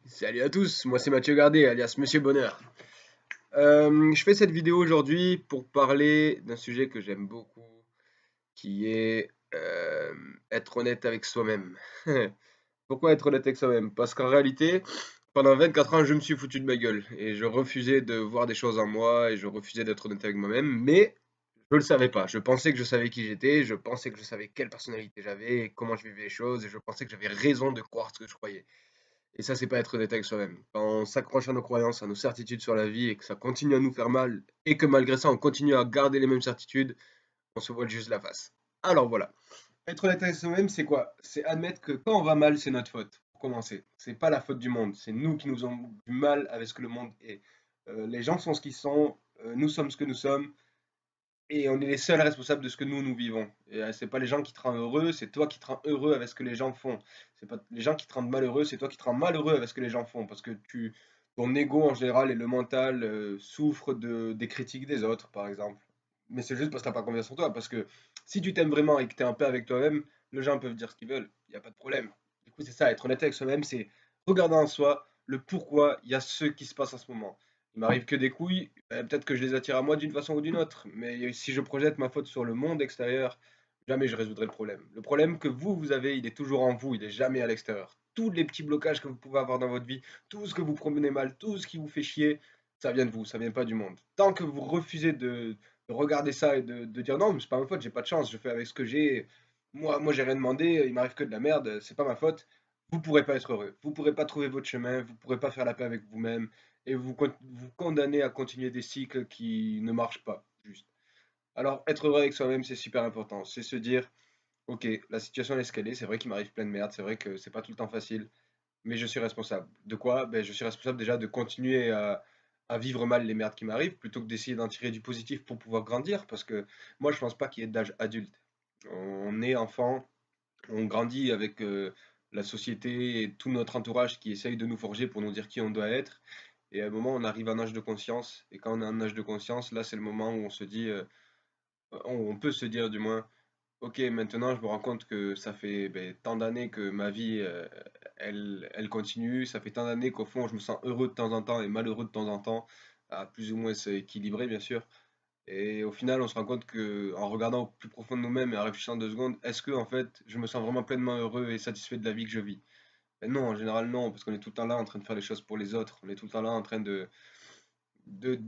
Salut à tous, moi c'est Mathieu Gardet, alias Monsieur Bonheur. Je fais cette vidéo aujourd'hui pour parler d'un sujet que j'aime beaucoup, qui est être honnête avec soi-même. Pourquoi être honnête avec soi-même? Parce qu'en réalité, pendant 24 ans, je me suis foutu de ma gueule et je refusais de voir des choses en moi et je refusais d'être honnête avec moi-même, mais je le savais pas. Je pensais que je savais qui j'étais, je pensais que je savais quelle personnalité j'avais, et comment je vivais les choses, et je pensais que j'avais raison de croire ce que je croyais. Et ça, c'est pas être honnête avec soi-même. Quand on s'accroche à nos croyances, à nos certitudes sur la vie et que ça continue à nous faire mal et que malgré ça, on continue à garder les mêmes certitudes, on se voile juste la face. Alors voilà. Être honnête avec soi-même, c'est quoi? C'est admettre que quand on va mal, c'est notre faute. Pour commencer. C'est pas la faute du monde. C'est nous qui nous avons du mal avec ce que le monde est. Les gens sont ce qu'ils sont. Nous sommes ce que nous sommes. Et on est les seuls responsables de ce que nous vivons. Et c'est pas les gens qui te rendent heureux, c'est toi qui te rends heureux avec ce que les gens font. C'est pas les gens qui te rendent malheureux, c'est toi qui te rends malheureux avec ce que les gens font. Parce que ton ego en général et le mental souffrent des critiques des autres, par exemple. Mais c'est juste parce que t'as pas confiance en toi. Parce que si tu t'aimes vraiment et que tu es en paix avec toi-même, les gens peuvent dire ce qu'ils veulent. Il n'y a pas de problème. Du coup, c'est ça, être honnête avec soi-même, c'est regarder en soi le pourquoi il y a ce qui se passe en ce moment. Il m'arrive que des couilles, peut-être que je les attire à moi d'une façon ou d'une autre, mais si je projette ma faute sur le monde extérieur, jamais je résoudrai le problème. Le problème que vous avez, il est toujours en vous, il est jamais à l'extérieur. Tous les petits blocages que vous pouvez avoir dans votre vie, tout ce que vous promenez mal, tout ce qui vous fait chier, ça vient de vous, ça vient pas du monde. Tant que vous refusez de regarder ça et de dire non, mais c'est pas ma faute, j'ai pas de chance, je fais avec ce que j'ai. Moi j'ai rien demandé, il m'arrive que de la merde, c'est pas ma faute. Vous pourrez pas être heureux, vous pourrez pas trouver votre chemin, vous pourrez pas faire la paix avec vous-même et vous condamnez à continuer des cycles qui ne marchent pas, juste. Alors, être heureux avec soi-même, c'est super important. C'est se dire, ok, la situation est ce qu'elle est, c'est vrai qu'il m'arrive plein de merde, c'est vrai que c'est pas tout le temps facile, mais je suis responsable. De quoi? Ben, je suis responsable déjà de continuer à vivre mal les merdes qui m'arrivent, plutôt que d'essayer d'en tirer du positif pour pouvoir grandir, parce que moi, je pense pas qu'il y ait d'âge adulte. On est enfant, on grandit avec la société et tout notre entourage qui essaye de nous forger pour nous dire qui on doit être. Et à un moment, on arrive à un âge de conscience. Et quand on a un âge de conscience, là, c'est le moment où on se dit, on peut se dire du moins, ok, maintenant, je me rends compte que ça fait tant d'années que ma vie, elle continue. Ça fait tant d'années qu'au fond, je me sens heureux de temps en temps et malheureux de temps en temps, à plus ou moins s'équilibrer, bien sûr. Et au final, on se rend compte que, en regardant au plus profond de nous-mêmes et en réfléchissant 2 secondes, est-ce que, en fait, je me sens vraiment pleinement heureux et satisfait de la vie que je vis? Ben non, en général, non, parce qu'on est tout le temps là en train de faire les choses pour les autres. On est tout le temps là en train de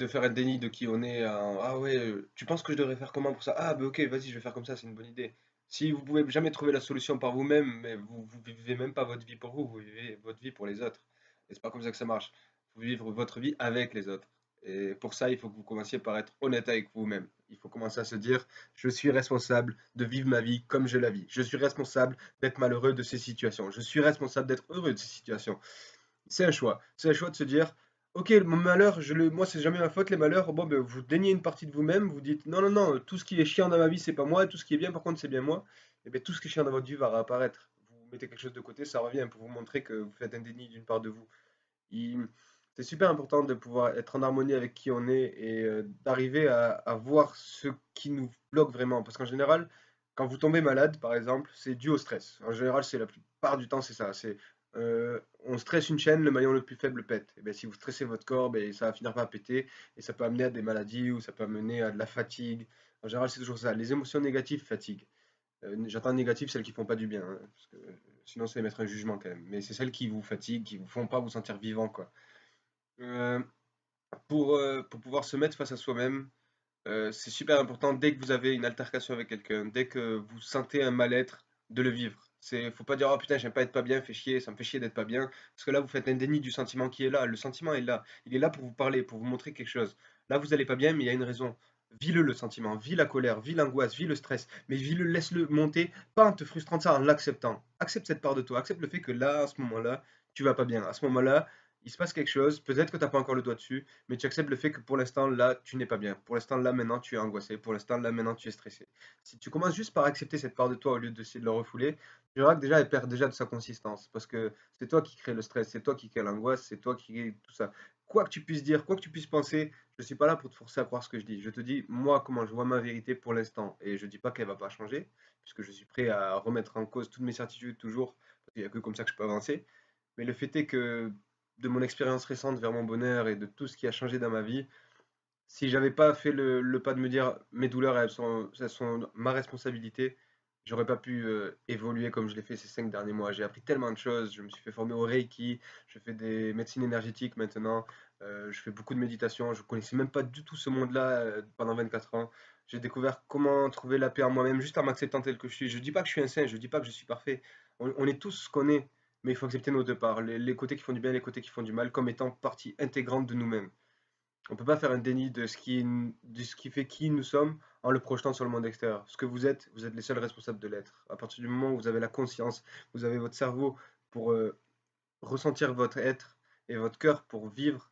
faire un déni de qui on est. Ah ouais, tu penses que je devrais faire comment pour ça? Ah bah ok, vas-y, je vais faire comme ça, c'est une bonne idée. Si vous pouvez jamais trouver la solution par vous-même, mais vous vivez même pas votre vie pour vous, vous vivez votre vie pour les autres. Et c'est pas comme ça que ça marche. Vous vivre votre vie avec les autres. Et pour ça, il faut que vous commenciez par être honnête avec vous-même. Il faut commencer à se dire, je suis responsable de vivre ma vie comme je la vis. Je suis responsable d'être malheureux de ces situations. Je suis responsable d'être heureux de ces situations. C'est un choix. C'est un choix de se dire, ok, mon malheur, moi, c'est jamais ma faute, les malheurs. Bon, ben, vous déniez une partie de vous-même, vous dites, non, non, non, tout ce qui est chiant dans ma vie, c'est pas moi, et tout ce qui est bien, par contre, c'est bien moi. Et bien, tout ce qui est chiant dans votre vie va réapparaître. Vous mettez quelque chose de côté, ça revient pour vous montrer que vous faites un déni d'une part de vous. Il- C'est super important de pouvoir être en harmonie avec qui on est et d'arriver à voir ce qui nous bloque vraiment. Parce qu'en général, quand vous tombez malade, par exemple, c'est dû au stress. En général, c'est la plupart du temps, c'est ça. On stresse une chaîne, le maillon le plus faible pète. Et bien, si vous stressez votre corps, ben, ça va finir par péter et ça peut amener à des maladies ou ça peut amener à de la fatigue. En général, c'est toujours ça. Les émotions négatives fatiguent. J'entends négatif, celles qui font pas du bien, hein, parce que sinon c'est mettre un jugement quand même. Mais c'est celles qui vous fatiguent, qui vous font pas vous sentir vivant, quoi. Euh, pour pouvoir se mettre face à soi-même, c'est super important dès que vous avez une altercation avec quelqu'un, dès que vous sentez un mal-être, de le vivre. Faut pas dire oh putain j'aime pas être pas bien, fait chier, ça me fait chier d'être pas bien, parce que là vous faites un déni du sentiment qui est là. Le sentiment est là, il est là pour vous parler, pour vous montrer quelque chose. Là vous allez pas bien, mais il y a une raison. Vis-le le sentiment, vis la colère, vis l'angoisse, vis le stress, mais vis-le, laisse-le monter, pas en te frustrant de ça, en l'acceptant. Accepte cette part de toi, accepte le fait que là, à ce moment-là, tu vas pas bien. À ce moment-là, il se passe quelque chose, peut-être que t'as pas encore le doigt dessus, mais tu acceptes le fait que pour l'instant, là, tu n'es pas bien. Pour l'instant, là, maintenant, tu es angoissé. Pour l'instant, là, maintenant, tu es stressé. Si tu commences juste par accepter cette part de toi au lieu d'essayer de le refouler, tu verras que déjà, elle perd déjà de sa consistance. Parce que c'est toi qui crée le stress, c'est toi qui crée l'angoisse, c'est toi qui crée tout ça. Quoi que tu puisses dire, quoi que tu puisses penser, je ne suis pas là pour te forcer à croire ce que je dis. Je te dis, moi, comment je vois ma vérité pour l'instant. Et je ne dis pas qu'elle va pas changer, puisque je suis prêt à remettre en cause toutes mes certitudes toujours, parce qu'il n'y a que comme ça que je peux avancer. Mais le fait est que de mon expérience récente vers mon bonheur et de tout ce qui a changé dans ma vie, si j'avais pas fait le pas de me dire mes douleurs, elles sont ma responsabilité, j'aurais pas pu évoluer comme je l'ai fait ces 5 derniers mois. J'ai appris tellement de choses. Je me suis fait former au Reiki, je fais des médecines énergétiques maintenant, je fais beaucoup de méditation. Je connaissais même pas du tout ce monde-là pendant 24 ans. J'ai découvert comment trouver la paix en moi-même juste en m'acceptant tel que je suis. Je dis pas que je suis un saint, je dis pas que je suis parfait. On est tous ce qu'on est, mais il faut accepter nos deux parts, les côtés qui font du bien et les côtés qui font du mal, comme étant partie intégrante de nous-mêmes. On peut pas faire un déni de ce qui fait qui nous sommes en le projetant sur le monde extérieur. Ce que vous êtes les seuls responsables de l'être. À partir du moment où vous avez la conscience, vous avez votre cerveau pour ressentir votre être et votre cœur pour vivre,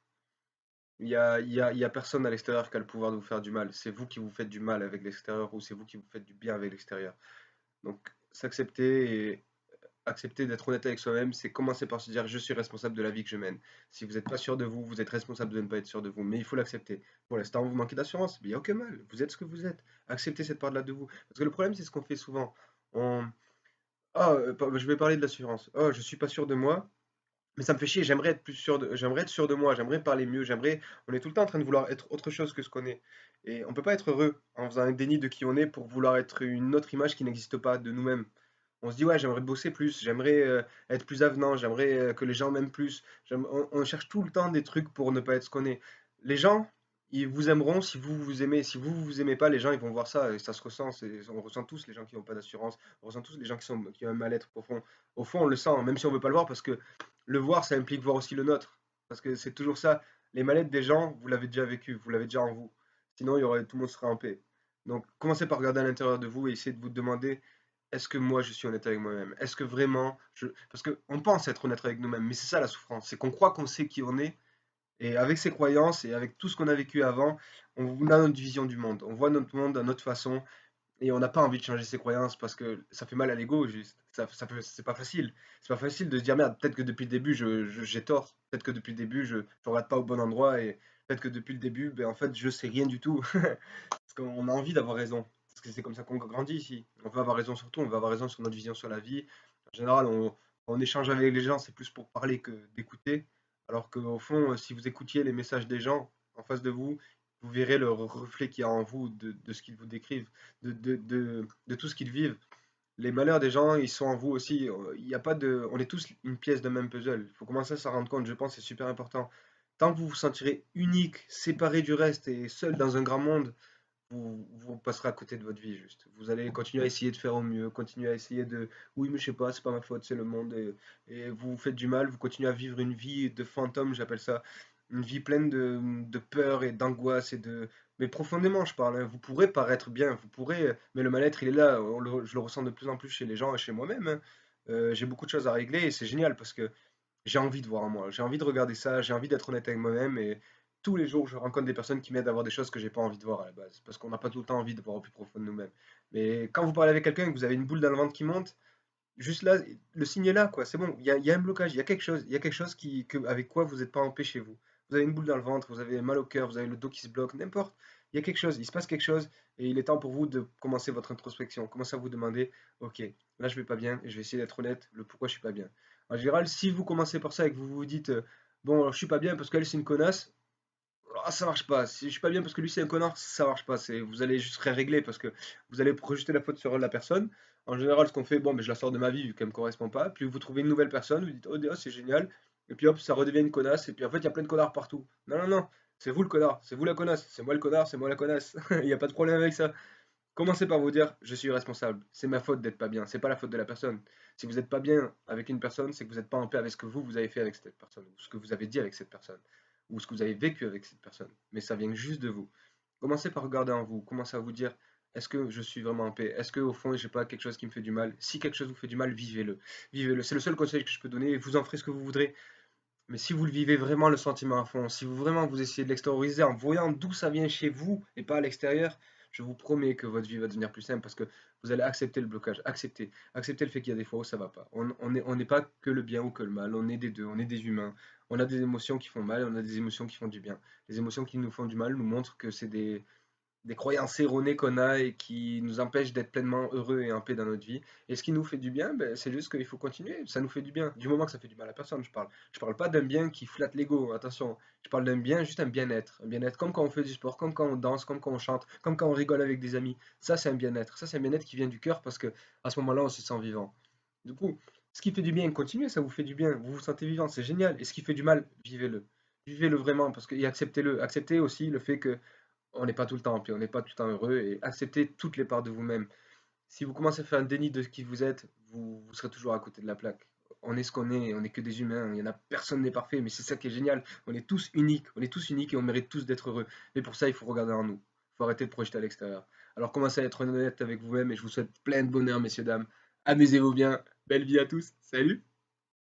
il y a personne à l'extérieur qui a le pouvoir de vous faire du mal. C'est vous qui vous faites du mal avec l'extérieur ou c'est vous qui vous faites du bien avec l'extérieur. Donc, s'accepter et accepter d'être honnête avec soi-même, c'est commencer par se dire je suis responsable de la vie que je mène. Si vous n'êtes pas sûr de vous, vous êtes responsable de ne pas être sûr de vous, mais il faut l'accepter. Pour l'instant, vous manquez d'assurance, mais il n'y a aucun mal. Vous êtes ce que vous êtes. Acceptez cette part-là de vous. Parce que le problème, c'est ce qu'on fait souvent. On... je vais parler de l'assurance. Oh, je suis pas sûr de moi, mais ça me fait chier. J'aimerais être sûr de moi. J'aimerais parler mieux. On est tout le temps en train de vouloir être autre chose que ce qu'on est. Et on peut pas être heureux en faisant un déni de qui on est pour vouloir être une autre image qui n'existe pas de nous-mêmes. On se dit, ouais, j'aimerais bosser plus, j'aimerais être plus avenant, j'aimerais que les gens m'aiment plus. On cherche tout le temps des trucs pour ne pas être ce qu'on est. Les gens, ils vous aimeront si vous vous aimez. Si vous vous aimez pas, les gens, ils vont voir ça et ça se ressent. On ressent tous les gens qui n'ont pas d'assurance, on ressent tous les gens qui ont un mal-être profond. Au fond, on le sent, même si on veut pas le voir, parce que le voir, ça implique voir aussi le nôtre. Parce que c'est toujours ça. Les mal-être des gens, vous l'avez déjà vécu, vous l'avez déjà en vous. Sinon, tout le monde serait en paix. Donc, commencez par regarder à l'intérieur de vous et essayez de vous demander est-ce que moi je suis honnête avec moi-même? Est-ce que vraiment je... Parce qu'on pense être honnête avec nous-mêmes, mais c'est ça la souffrance, c'est qu'on croit qu'on sait qui on est, et avec ses croyances et avec tout ce qu'on a vécu avant, on a notre vision du monde, on voit notre monde à notre façon, et on n'a pas envie de changer ses croyances parce que ça fait mal à l'ego, juste. C'est pas facile. C'est pas facile de se dire merde, peut-être que depuis le début j'ai tort, peut-être que depuis le début je regarde pas au bon endroit, et peut-être que depuis le début, ben, en fait je sais rien du tout. Parce qu'on a envie d'avoir raison. Parce que c'est comme ça qu'on grandit ici. On veut avoir raison sur tout, on veut avoir raison sur notre vision sur la vie. En général, on échange avec les gens, c'est plus pour parler que d'écouter. Alors qu'au fond, si vous écoutiez les messages des gens en face de vous, vous verrez le reflet qu'il y a en vous de ce qu'ils vous décrivent, de tout ce qu'ils vivent. Les malheurs des gens, ils sont en vous aussi. Il y a pas de, on est tous une pièce d'un même puzzle. Il faut commencer à s'en rendre compte, je pense, c'est super important. Tant que vous vous sentirez unique, séparé du reste et seul dans un grand monde, vous passerez à côté de votre vie juste. Vous allez continuer à essayer de faire au mieux, continuer à essayer de oui mais je sais pas, c'est pas ma faute, c'est le monde et vous vous faites du mal, vous continuez à vivre une vie de fantôme, j'appelle ça, une vie pleine de peur et d'angoisse et de mais profondément je parle, hein. Vous pourrez paraître bien, vous pourrez mais le mal-être il est là, je le ressens de plus en plus chez les gens et chez moi-même, hein. J'ai beaucoup de choses à régler et c'est génial parce que j'ai envie de voir en moi, j'ai envie de regarder ça, j'ai envie d'être honnête avec moi-même et tous les jours je rencontre des personnes qui m'aident à voir des choses que j'ai pas envie de voir à la base parce qu'on n'a pas tout le temps envie de voir au plus profond de nous-mêmes. Mais quand vous parlez avec quelqu'un et que vous avez une boule dans le ventre qui monte, juste là, le signe est là, quoi. C'est bon, il y a un blocage, il y a quelque chose avec quoi vous n'êtes pas en paix chez vous. Vous avez une boule dans le ventre, vous avez mal au cœur, vous avez le dos qui se bloque, n'importe. Il y a quelque chose, il se passe quelque chose, et il est temps pour vous de commencer votre introspection. Commencez à vous demander, ok, là je vais pas bien, et je vais essayer d'être honnête, le pourquoi je suis pas bien. En général, si vous commencez par ça et que vous vous dites, bon, alors, je suis pas bien parce qu'elle c'est une connasse, ah, ça marche pas. Si je suis pas bien parce que lui c'est un connard, ça marche pas. Vous allez juste régler parce que vous allez rejeter la faute sur la personne. En général, ce qu'on fait, bon, mais je la sors de ma vie vu qu'elle me correspond pas. Puis vous trouvez une nouvelle personne, vous dites, oh, c'est génial. Et puis hop, ça redevient une connasse. Et puis en fait, il y a plein de connards partout. Non, non, non. C'est vous le connard, c'est vous la connasse, c'est moi le connard, c'est moi la connasse. Il n'y a pas de problème avec ça. Commencez par vous dire, je suis responsable. C'est ma faute d'être pas bien. C'est pas la faute de la personne. Si vous n'êtes pas bien avec une personne, c'est que vous n'êtes pas en paix avec ce que vous avez fait avec cette personne, ou ce que vous avez dit avec cette personne, ou ce que vous avez vécu avec cette personne. Mais ça vient juste de vous. Commencez par regarder en vous. Commencez à vous dire, est-ce que je suis vraiment en paix? Est-ce que au fond, j'ai pas quelque chose qui me fait du mal? Si quelque chose vous fait du mal, vivez-le. Vivez-le. C'est le seul conseil que je peux donner. Vous en ferez ce que vous voudrez. Mais si vous le vivez vraiment le sentiment à fond, si vous vraiment vous essayez de l'extérioriser en voyant d'où ça vient chez vous et pas à l'extérieur, je vous promets que votre vie va devenir plus simple parce que vous allez accepter le blocage, accepter le fait qu'il y a des fois où ça va pas. On n'est pas que le bien ou que le mal, on est des deux, on est des humains. On a des émotions qui font mal, on a des émotions qui font du bien. Les émotions qui nous font du mal nous montrent que c'est des des croyances erronées qu'on a et qui nous empêchent d'être pleinement heureux et en paix dans notre vie. Et ce qui nous fait du bien, ben, c'est juste qu'il faut continuer. Ça nous fait du bien. Du moment que ça fait du mal à personne, je parle. Je parle pas d'un bien qui flatte l'ego, attention. Je parle d'un bien, juste un bien-être. Un bien-être comme quand on fait du sport, comme quand on danse, comme quand on chante, comme quand on rigole avec des amis. Ça, c'est un bien-être. Ça, c'est un bien-être qui vient du cœur parce que à ce moment-là, on se sent vivant. Du coup, ce qui fait du bien, continuez, ça vous fait du bien. Vous vous sentez vivant, c'est génial. Et ce qui fait du mal, vivez-le. Vivez-le vraiment parce que, et acceptez-le. Acceptez aussi le fait que on n'est pas tout le temps, puis on n'est pas tout le temps heureux, et acceptez toutes les parts de vous-même. Si vous commencez à faire un déni de qui vous êtes, vous serez toujours à côté de la plaque. On est ce qu'on est, on n'est que des humains, il y en a personne n'est parfait, mais c'est ça qui est génial. On est tous uniques et on mérite tous d'être heureux. Mais pour ça, il faut regarder en nous. Il faut arrêter de projeter à l'extérieur. Alors commencez à être honnête avec vous-même et je vous souhaite plein de bonheur, messieurs, dames. Amusez-vous bien. Belle vie à tous. Salut!